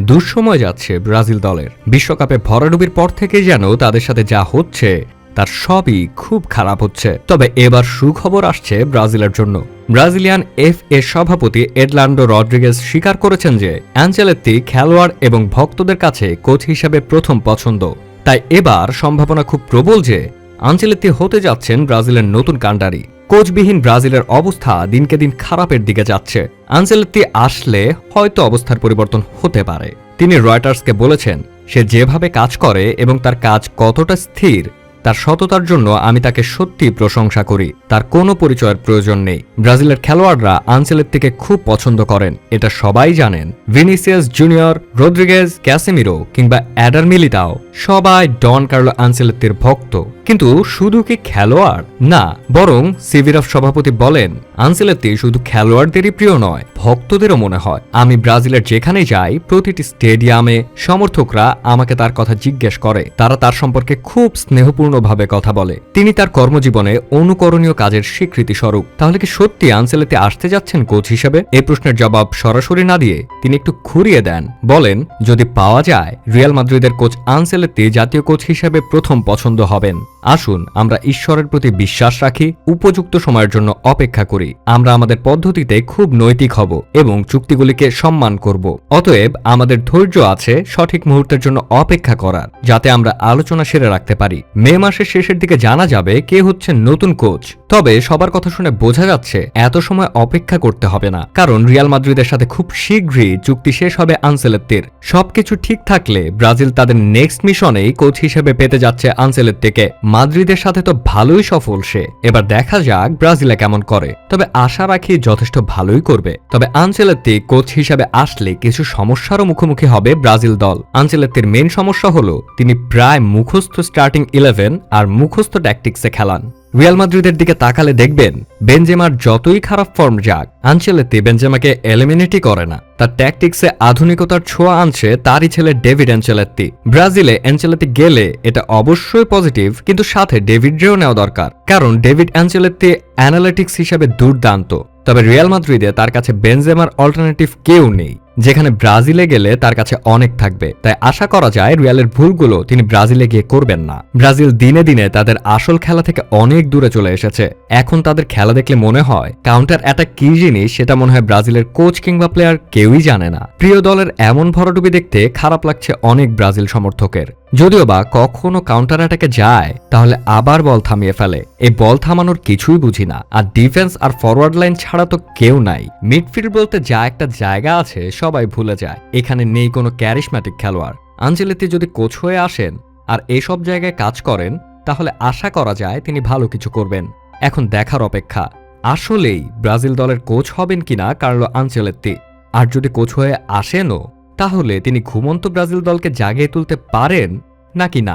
দুঃসময় যাচ্ছে ব্রাজিল দলের। বিশ্বকাপে ভরাডুবির পর থেকে যেন তাদের সাথে যা হচ্ছে তার সবই খুব খারাপ হচ্ছে। তবে এবার সুখবর আসছে ব্রাজিলের জন্য। ব্রাজিলিয়ান FA সভাপতি এডলান্ডো রড্রিগেজ স্বীকার করেছেন যে আনচেলত্তি খেলোয়াড় এবং ভক্তদের কাছে কোচ হিসেবে প্রথম পছন্দ। তাই এবার সম্ভাবনা খুব প্রবল যে আনচেলত্তি হতে যাচ্ছেন ব্রাজিলের নতুন কান্ডারি। কোচবিহীন ব্রাজিলের অবস্থা দিনকে দিন খারাপের দিকে যাচ্ছে। আনচেলত্তি আসলে হয়তো অবস্থার পরিবর্তন হতে পারে। তিনি রয়টার্সকে বলেছেন, সে যেভাবে কাজ করে এবং তার কাজ কতটা স্থির, তার সততার জন্য আমি তাকে সত্যি প্রশংসা করি। তার কোনো পরিচয়ের প্রয়োজন নেই। ব্রাজিলের খেলোয়াড়রা আনচেলত্তিকে খুব পছন্দ করেন, এটা সবাই জানেন। ভিনিসিয়াস জুনিয়র, রদ্রিগেজ, ক্যাসেমিরো কিংবা অ্যাডার মিলিতাও সবাই ডন কার্লো আনচেলত্তির ভক্ত। কিন্তু শুধু কি খেলোয়াড় না, বরং সিভিরাফ সভাপতি বলেন আনচেলত্তি শুধু খেলোয়াড়দেরই প্রিয় নয়, ভক্তদেরও মনে হয়। আমি ব্রাজিলের যেখানে যাই প্রতিটি স্টেডিয়ামে সমর্থকরা আমাকে তার কথা জিজ্ঞেস করে। তারা তার সম্পর্কে খুব স্নেহপূর্ণভাবে কথা বলে। তিনি তার কর্মজীবনে অনুকরণীয় কাজের স্বীকৃতি স্বরূপ। তাহলে কি সত্যি আনচেলত্তি আসতে যাচ্ছেন কোচ হিসেবে? এই প্রশ্নের জবাব সরাসরি না দিয়ে তিনি একটু ঘুরিয়ে দেন, বলেন যদি পাওয়া যায় রিয়াল মাদ্রিদের কোচ আনচেলত্তি জাতীয় কোচ হিসেবে প্রথম পছন্দ হবেন। আসুন আমরা ঈশ্বরের প্রতি বিশ্বাস রাখি, উপযুক্ত সময়ের জন্য অপেক্ষা করি। আমরা আমাদের পদ্ধতিতে খুব নৈতিক হব এবং চুক্তিগুলিকে সম্মান করব। অতএব আমাদের ধৈর্য আছে সঠিক মুহূর্তের জন্য অপেক্ষা করার, যাতে আমরা আলোচনা সেরে রাখতে পারি। মে মাসের শেষের দিকে জানা যাবে কে হচ্ছে নতুন কোচ। তবে সবার কথা শুনে বোঝা যাচ্ছে এত সময় অপেক্ষা করতে হবে না, কারণ রিয়াল মাদ্রিদের সাথে খুব শীঘ্রই চুক্তি শেষ হবে আনচেলত্তির। সবকিছু ঠিক থাকলে ব্রাজিল তাদের নেক্সট মিশনেই কোচ হিসেবে পেতে যাচ্ছে আনচেলত্তিকে। মাদ্রিদের সাথে তো ভালোই সফল সে, এবার দেখা যাক ব্রাজিলে কেমন করে। তবে আশা রাখি যথেষ্ট ভালোই করবে। তবে আনচেলত্তি কোচ হিসেবে আসলে কিছু সমস্যারও মুখোমুখি হবে ব্রাজিল দল। আনচেলত্তির মেন সমস্যা হলো তিনি প্রায় মুখস্থ স্টার্টিং 11 আর মুখস্থ ট্যাকটিক্সে খেলান। রিয়াল মাদ্রিদের দিকে তাকালে দেখবেন বেনজেমার যতই খারাপ ফর্ম যাক, আনচেলত্তি বেনজেমাকে এলিমিনেটই করে না। তার ট্যাকটিক্সে আধুনিকতার ছোঁয়া আনছে তারই ছেলে ডেভিড আনচেলত্তি। ব্রাজিলে আনচেলত্তি গেলে এটা অবশ্যই পজিটিভ, কিন্তু সাথে ডেভিডরেও নেওয়া দরকার, কারণ ডেভিড আনচেলত্তি অ্যানালিটিক্স হিসেবে দুর্দান্ত। তবে রিয়াল মাদ্রিদে তার কাছে বেনজেমার অল্টারনেটিভ কেউ নেই, যেখানে ব্রাজিলে গেলে তার কাছে অনেক থাকবে। তাই আশা করা যায় রিয়ালের ভুলগুলো তিনি ব্রাজিলে গিয়ে করবেন না। ব্রাজিল দিনে দিনে তাদের আসল খেলা থেকে অনেক দূরে চলে এসেছে। এখন তাদের খেলা দেখলে মনে হয় কাউন্টার অ্যাটাক কি জিনিস সেটা মনে হয় ব্রাজিলের কোচ কিংবা প্লেয়ার কেউই জানে না। প্রিয় দলের এমন ভরাডুবি দেখতে খারাপ লাগছে অনেক ব্রাজিল সমর্থকের। যদিও বা কখনো কাউন্টার অ্যাটাকে যায় তাহলে আবার বল থামিয়ে ফেলে। এই বল থামানোর কিছুই বুঝি না। আর ডিফেন্স আর ফরওয়ার্ড লাইন ছাড়া তো কেউ নাই। মিডফিল্ড বলতে যা একটা জায়গা আছে সবাই ভুলে যায়। এখানে নেই কোনো ক্যারিশম্যাটিক খেলোয়াড়। আনচেলত্তি যদি কোচ হয়ে আসেন আর এসব জায়গায় কাজ করেন, তাহলে আশা করা যায় তিনি ভালো কিছু করবেন। এখন দেখার অপেক্ষা আসলেই ব্রাজিল দলের কোচ হবেন কিনা কার্লো আনচেলত্তি। আর যদি কোচ হয়ে আসেনও, তাহলে তিনি ঘুমন্ত ব্রাজিল দলকে জাগিয়ে তুলতে পারেন নাকি না।